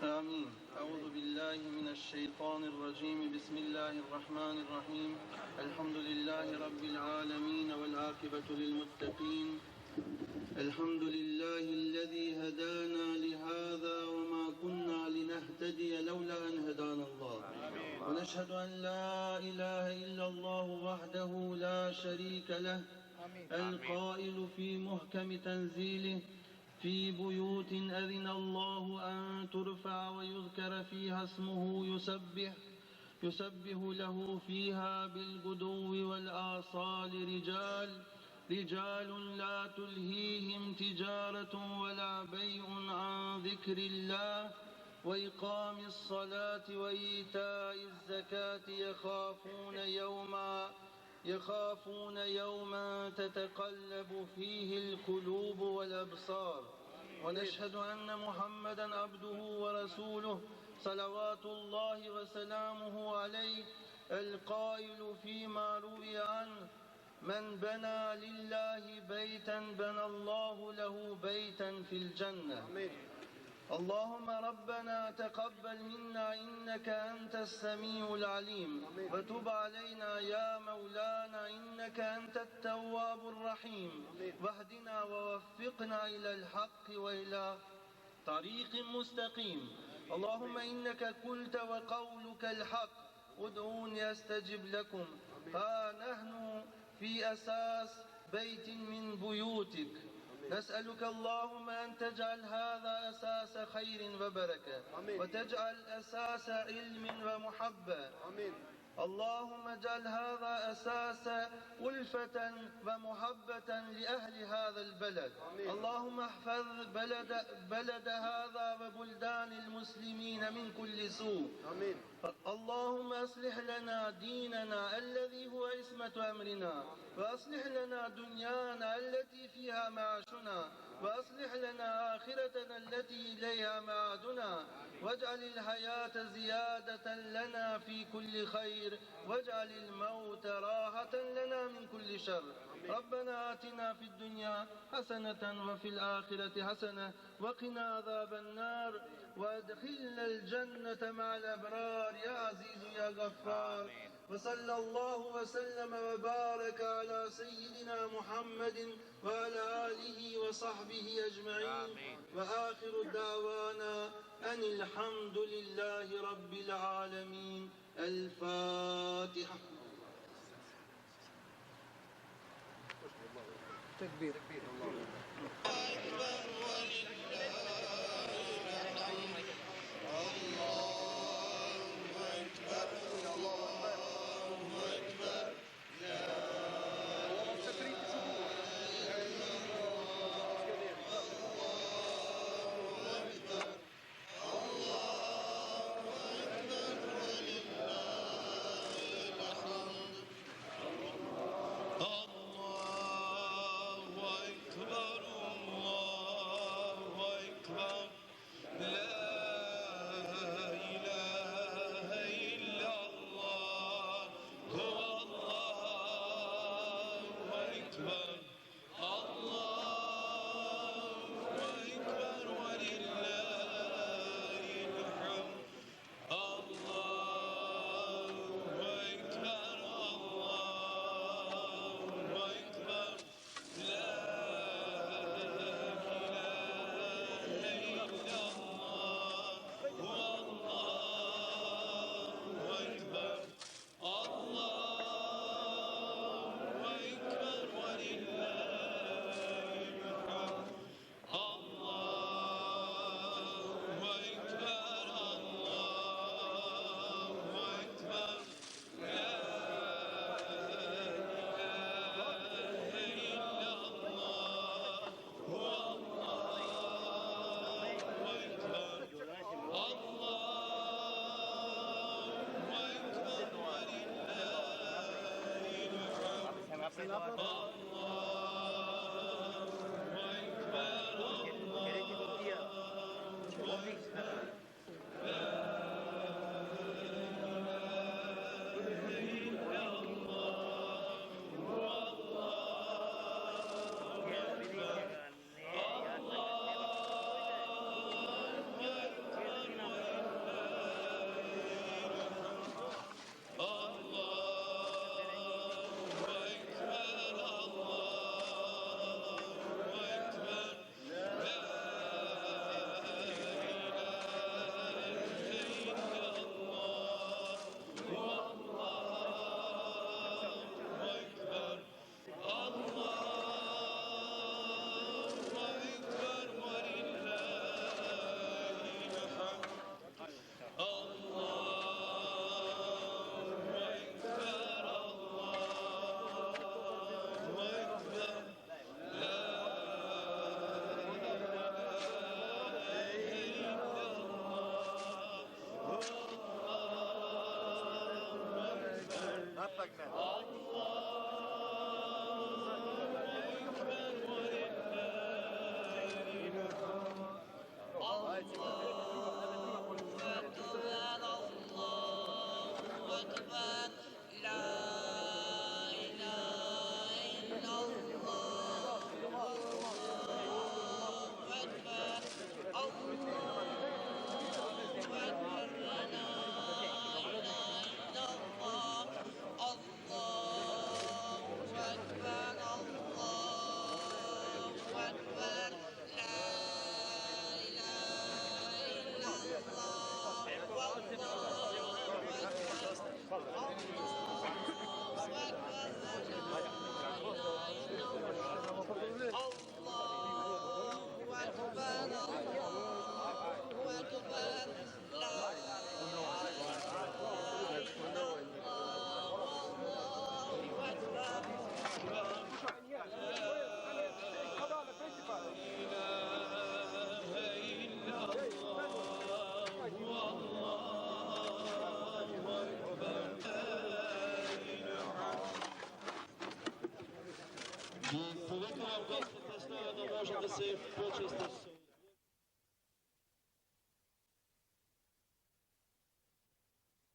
آمين. أعوذ بالله من الشيطان الرجيم. بسم الله الرحمن الرحيم. الحمد لله رب العالمين والعاقبة للمتقين. الحمد لله الذي هدانا لهذا وما كنا لنهتدي لولا أن هدانا الله. ونشهد أن لا إله إلا الله وحده لا شريك له القائل في محكم تنزيله في بيوت أذن الله أن ترفع ويذكر فيها اسمه يسبح له فيها بالغدو والآصال رجال لا تلهيهم تجارة ولا بيع عن ذكر الله وإقام الصلاة وإيتاء الزكاة يخافون يوما تتقلب فيه القلوب والأبصار. ونشهد أن محمدا عبده ورسوله صلوات الله وسلامه عليه القائل فيما روي عنه من بنى لله بيتا بنى الله له بيتا في الجنة. اللهم ربنا تقبل منا إنك أنت السميع العليم وتب علينا يا مولانا إنك أنت التواب الرحيم واهدنا ووفقنا إلى الحق وإلى طريق مستقيم. اللهم إنك قلت وقولك الحق ادعوني أستجب لكم. ها نحن في أساس بيت من بيوتك نسألك اللهم أن تجعل هذا أساس خير وبركة وتجعل أساس علم ومحبة. اللهم اجعل هذا أساس ألفة ومحبة لأهل هذا البلد. اللهم احفظ بلد هذا وبلدان المسلمين من كل سوء. اللهم أصلح لنا ديننا الذي هو عصمة أمرنا وأصلح لنا دنيانا التي فيها معاشنا وأصلح لنا آخرتنا التي إليها معادنا واجعل الحياة زيادة لنا في كل خير واجعل الموت راحة لنا من كل شر. ربنا آتنا في الدنيا حسنة وفي الآخرة حسنة وقنا عذاب النار وادخلنا الجنة مع الأبرار يا عزيز يا غفار. وصلى الله وسلم وبارك على سيدنا محمد وعلى آله وصحبه أجمعين وآخر دعوانا أن الحمد لله رب العالمين. الفاتحة. تكبير. Powiedzmy, Gospod, do może wysyć,